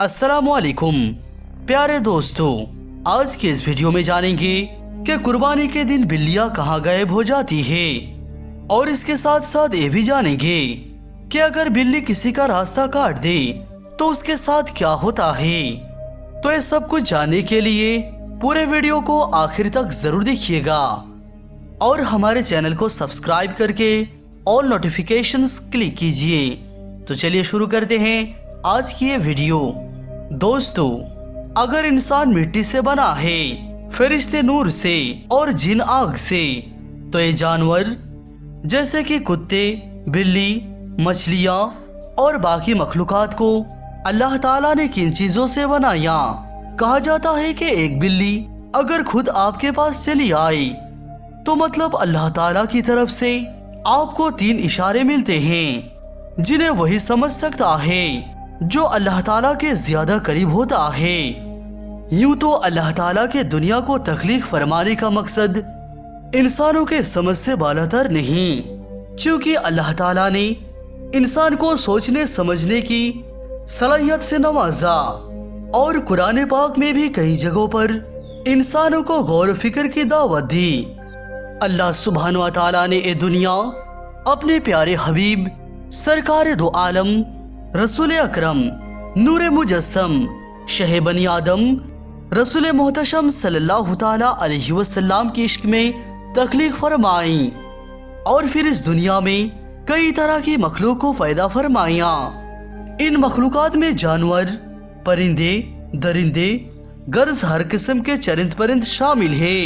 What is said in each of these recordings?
अस्सलामुअलैकुम प्यारे दोस्तों, आज के इस वीडियो में जानेंगे कि कुर्बानी के दिन बिल्लियां कहां गायब हो जाती है और इसके साथ साथ ये भी जानेंगे कि अगर बिल्ली किसी का रास्ता काट दे तो उसके साथ क्या होता है। तो ये सब कुछ जानने के लिए पूरे वीडियो को आखिर तक जरूर देखिएगा और हमारे चैनल को सब्सक्राइब करके ऑल नोटिफिकेशंस क्लिक कीजिए। तो चलिए शुरू करते हैं आज की ये वीडियो। दोस्तों, अगर इंसान मिट्टी से बना है, फरिश्ते नूर से और जिन आग से, तो ये जानवर जैसे कि कुत्ते, बिल्ली, मछलियाँ और बाकी मखलूकात को अल्लाह ताला ने किन चीजों से बनाया। कहा जाता है कि एक बिल्ली अगर खुद आपके पास चली आए तो मतलब अल्लाह ताला की तरफ से आपको 3 इशारे मिलते हैं जिन्हें वही समझ सकता है जो अल्लाह ताला के ज्यादा करीब होता है। यूं तो अल्लाह ताला के दुनिया को तख्लीक फरमाने का मकसद इंसानों के समझ से बालातर नहीं, क्योंकि अल्लाह ताला ने इंसान को सोचने समझने की सलाहियत से नवाजा और कुरान पाक में भी कई जगहों पर इंसानों को गौर फिक्र की दावत दी। अल्लाह सुब्हान व तआला ने ये दुनिया अपने प्यारे हबीब सरकार दो आलम रसूल अकरम नूर मुजस्सम शह बनी आदम रसूल मोहतशम सल्लल्लाहु ताला अलैहि वसल्लम के इश्क में तख्लीक फरमाई और फिर इस दुनिया में कई तरह की मखलूक को पैदा फरमाया। इन मखलूकात में जानवर, परिंदे, दरिंदे, गर्ज हर किस्म के चरिंद परिंद शामिल है,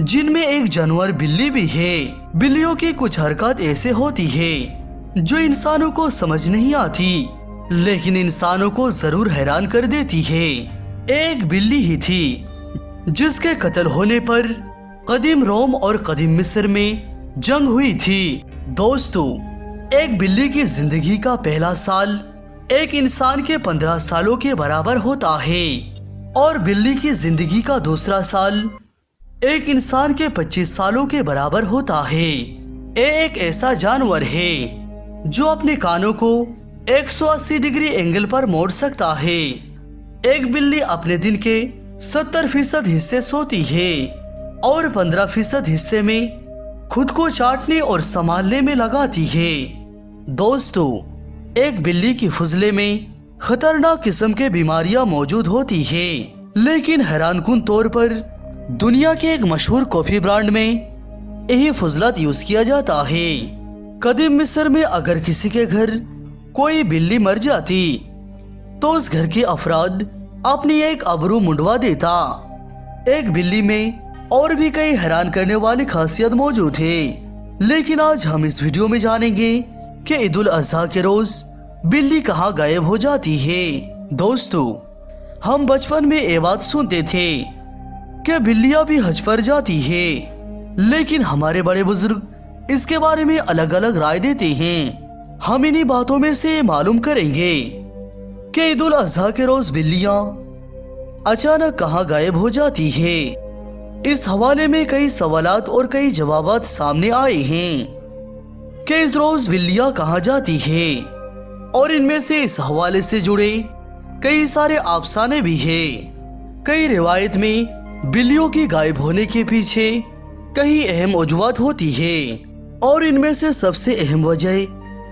जिनमें एक जानवर बिल्ली भी है। बिल्लियों की कुछ हरकत ऐसे होती है जो इंसानों को समझ नहीं आती, लेकिन इंसानों को जरूर हैरान कर देती है। एक बिल्ली ही थी जिसके कत्ल होने पर कदीम रोम और कदीम मिस्र में जंग हुई थी। दोस्तों, एक बिल्ली की जिंदगी का पहला साल एक इंसान के 15 सालों के बराबर होता है और बिल्ली की जिंदगी का दूसरा साल एक इंसान के 25 सालों के बराबर होता है। ये एक ऐसा जानवर है जो अपने कानों को 180 डिग्री एंगल पर मोड़ सकता है। एक बिल्ली अपने दिन के 70% हिस्से सोती है और 15% हिस्से में खुद को चाटने और संभालने में लगाती है। दोस्तों, एक बिल्ली की फुजले में खतरनाक किस्म के बीमारियां मौजूद होती है, लेकिन हैरानकुन तौर पर दुनिया के एक मशहूर कॉफी ब्रांड में यही फुजलत यूज किया जाता है। कदीम मिस्र में अगर किसी के घर कोई बिल्ली मर जाती तो उस घर के अफराद अपनी एक अबरू मुंडवा देता। एक बिल्ली में और भी कई हैरान करने वाली खासियत मौजूद है, लेकिन आज हम इस वीडियो में जानेंगे कि ईद उल अजहा के रोज बिल्ली कहाँ गायब हो जाती है। दोस्तों, हम बचपन में ये बात सुनते थे कि बिल्लियां भी हज पर जाती है, लेकिन हमारे बड़े बुजुर्ग इसके बारे में अलग अलग राय देते हैं। हम इन्हीं बातों में से मालूम करेंगे कि ईद उल अजहा के रोज बिल्लियां अचानक कहां गायब हो जाती है। इस हवाले में कई सवालात और कई जवाबात सामने आए हैं कि इस रोज बिल्लियां कहां जाती है, और इनमें से इस हवाले से जुड़े कई सारे अफसाने भी हैं। कई रिवायत में बिल्लियों की गायब होने के पीछे कई अहम वजूहात होती है, और इनमें से सबसे अहम वजह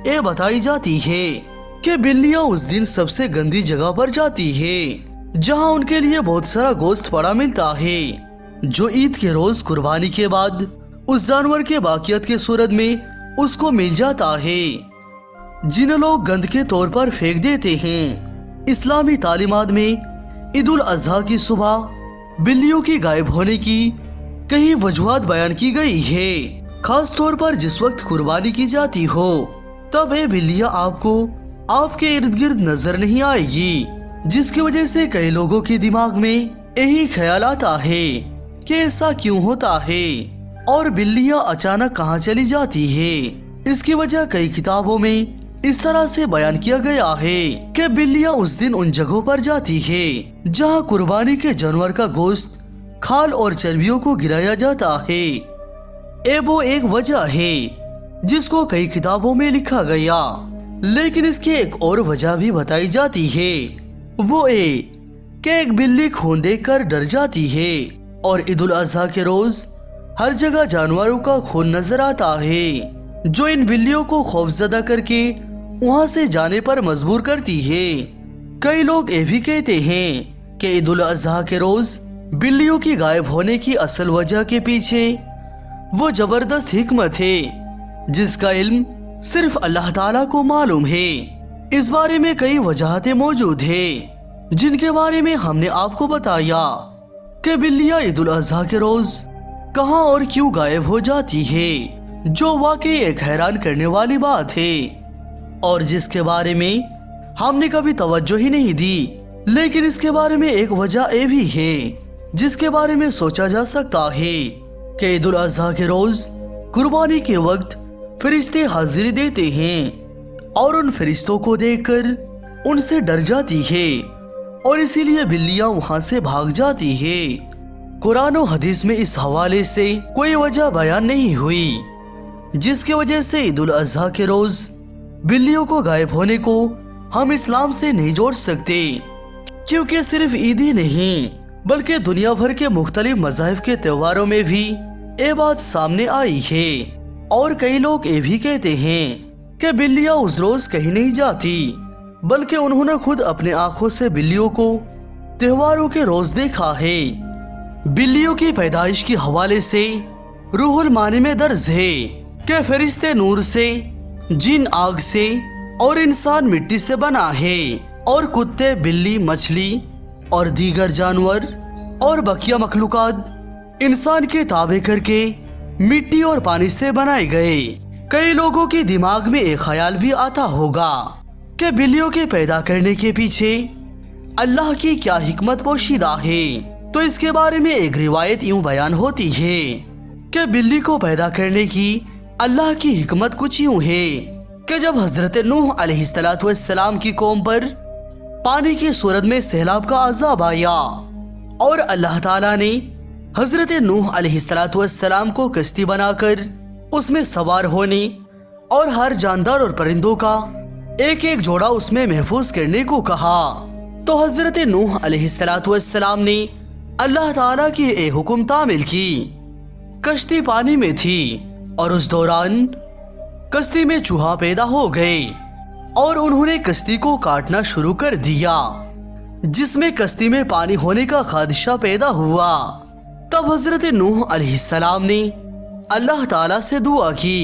ये बताई जाती है कि बिल्लियां उस दिन सबसे गंदी जगह पर जाती है जहां उनके लिए बहुत सारा गोश्त पड़ा मिलता है, जो ईद के रोज कुर्बानी के बाद उस जानवर के बाकियत के सूरत में उसको मिल जाता है, जिन्हें लोग गंद के तौर पर फेंक देते हैं। इस्लामी तालीमात में ईद उल अजहा की सुबह बिल्लियों की गायब होने की कई वजूहात बयान की गई है। खास तौर पर जिस वक्त कुर्बानी की जाती हो तब ये बिल्लियां आपको आपके इर्द गिर्द नजर नहीं आएगी, जिसकी वजह से कई लोगों के दिमाग में यही ख्याल आता है कि ऐसा क्यों होता है और बिल्लियां अचानक कहां चली जाती है। इसकी वजह कई किताबों में इस तरह से बयान किया गया है कि बिल्लियां उस दिन उन जगहों पर जाती है जहां कुर्बानी के जानवर का गोश्त, खाल और चर्बियों को गिराया जाता है। ये वो एक वजह है जिसको कई किताबों में लिखा गया, लेकिन इसकी एक और वजह भी बताई जाती है वो ये कि एक बिल्ली खून देखकर डर जाती है और ईद उल अजहा के रोज हर जगह जानवरों का खून नजर आता है जो इन बिल्लियों को खौफजदा करके वहां से जाने पर मजबूर करती है। कई लोग ये भी कहते हैं कि ईद उल अजहा के रोज बिल्लियों की गायब होने की असल वजह के पीछे वो जबरदस्त हिकमत है जिसका इल्म सिर्फ अल्लाह ताला को मालूम है। इस बारे में कई वजहें मौजूद है जिनके बारे में हमने आपको बताया कि बिल्लियां ईद उल अजहा के रोज कहां और क्यों गायब हो जाती है, जो वाकई एक हैरान करने वाली बात है और जिसके बारे में हमने कभी तवज्जो ही नहीं दी। लेकिन इसके बारे में एक वजह ये भी है जिसके बारे में सोचा जा सकता है कि ईद उल अजहा के रोज कुर्बानी के वक्त फरिश्ते हाजिरी देते हैं और उन फरिश्तों को देखकर उनसे डर जाती है और इसीलिए बिल्लियां वहां से भाग जाती है। कुरान और हदीस में इस हवाले से कोई वजह बयान नहीं हुई जिसकी वजह से ईद उल अजहा के रोज बिल्लियों को गायब होने को हम इस्लाम से नहीं जोड़ सकते, क्योंकि सिर्फ ईद ही नहीं बल्कि दुनिया भर के मुख्तलिफ मज़ाहिब के त्योहारों में भी ये बात सामने आई है। और कई लोग ये भी कहते हैं कि बिल्लियां उस रोज कहीं नहीं जाती बल्कि उन्होंने खुद अपने आंखों से बिल्लियों को त्योहारों के रोज देखा है। बिल्लियों की पैदाइश के हवाले से रूहुल मानी में दर्ज है कि फरिश्ते नूर से, जिन आग से और इंसान मिट्टी से बना है और कुत्ते, बिल्ली, मछली और दीगर जानवर और बकिया मखलूकात इंसान के ताबे करके मिट्टी और पानी से बनाए गए। कई लोगों के दिमाग में एक ख्याल भी आता होगा कि बिल्लियों के पैदा करने के पीछे अल्लाह की क्या हिकमत पोशीदा है। तो इसके बारे में एक रिवायत यूं बयान होती है कि बिल्ली को पैदा करने की अल्लाह की हिकमत कुछ यूं है कि जब हजरत नूह अलैहिस्सलाम की कौम पर पानी की सूरत में सैलाब का अजाब आया और अल्लाह ताला ने हजरत नूह अलैहिस्सलाम को कश्ती बनाकर उसमें सवार होने और हर जानदार और परिंदों का एक एक जोड़ा उसमें महफूज करने को कहा। तो हजरत नूह अलैहिस्सलाम ने अल्लाह ताला की ये हुक्म तामील की। कश्ती पानी में थी और उस दौरान कश्ती में चूहा पैदा हो गए और उन्होंने कश्ती को काटना शुरू कर दिया, जिसमें कश्ती में पानी होने का खदशा पैदा हुआ। तब हजरत नूह अलैहिस्सलाम ने अल्लाह ताला से दुआ की,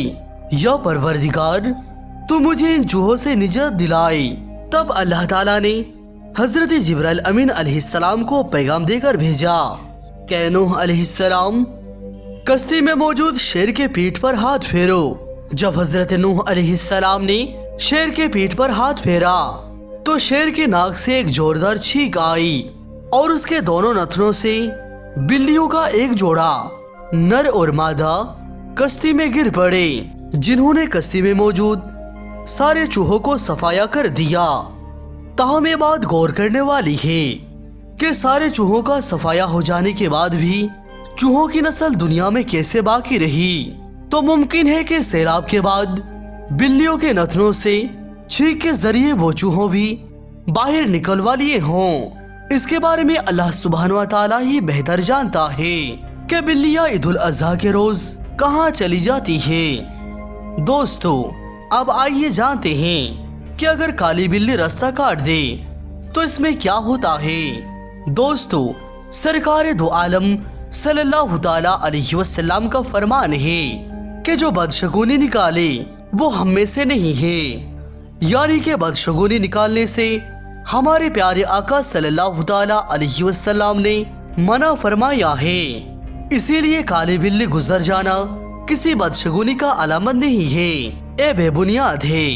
या परवरदिगार तू मुझे इन चूहों से निजात दिलाई। तब अल्लाह ताला ने हजरत जिब्राइल अमीन अलैहिस्सलाम को पैगाम देकर भेजा कि नूह अलैहिस्सलाम कश्ती में मौजूद शेर के पीठ पर हाथ फेरो। जब हजरत नूह अलैहिस्सलाम ने शेर के पीठ पर हाथ फेरा तो शेर के नाक से एक जोरदार छींक आई और उसके दोनों नथनों से बिल्लियों का एक जोड़ा, नर और मादा, कश्ती में गिर पड़े, जिन्होंने कश्ती में मौजूद सारे चूहों को सफाया कर दिया। ताहम ये बात गौर करने वाली है कि सारे चूहों का सफाया हो जाने के बाद भी चूहों की नस्ल दुनिया में कैसे बाकी रही। तो मुमकिन है कि सैलाब के बाद बिल्लियों के नथनों से छींक के जरिए वो चूहों भी बाहर निकलवा लिए हों। इसके बारे में अल्लाह सुब्हान व तआला ही बेहतर जानता है कि बिल्लियां ईद उल अजहा के रोज कहां चली जाती है। दोस्तों, अब आइए जानते हैं कि अगर काली बिल्ली रास्ता काट दे तो इसमें क्या होता है। दोस्तों, सरकार दो आलम सल्लल्लाहु ताला अलैहि वसल्लम का फरमान है कि जो बदशगुनी निकाले वो हम में से नहीं है, यानी कि बदशगुनी निकालने से हमारे प्यारे आका सल्लल्लाहु ताला अलैहि वसल्लम ने मना फरमाया है। इसीलिए काली बिल्ली गुजर जाना किसी बदशगुनी का अलामत नहीं है, ये बेबुनियाद है।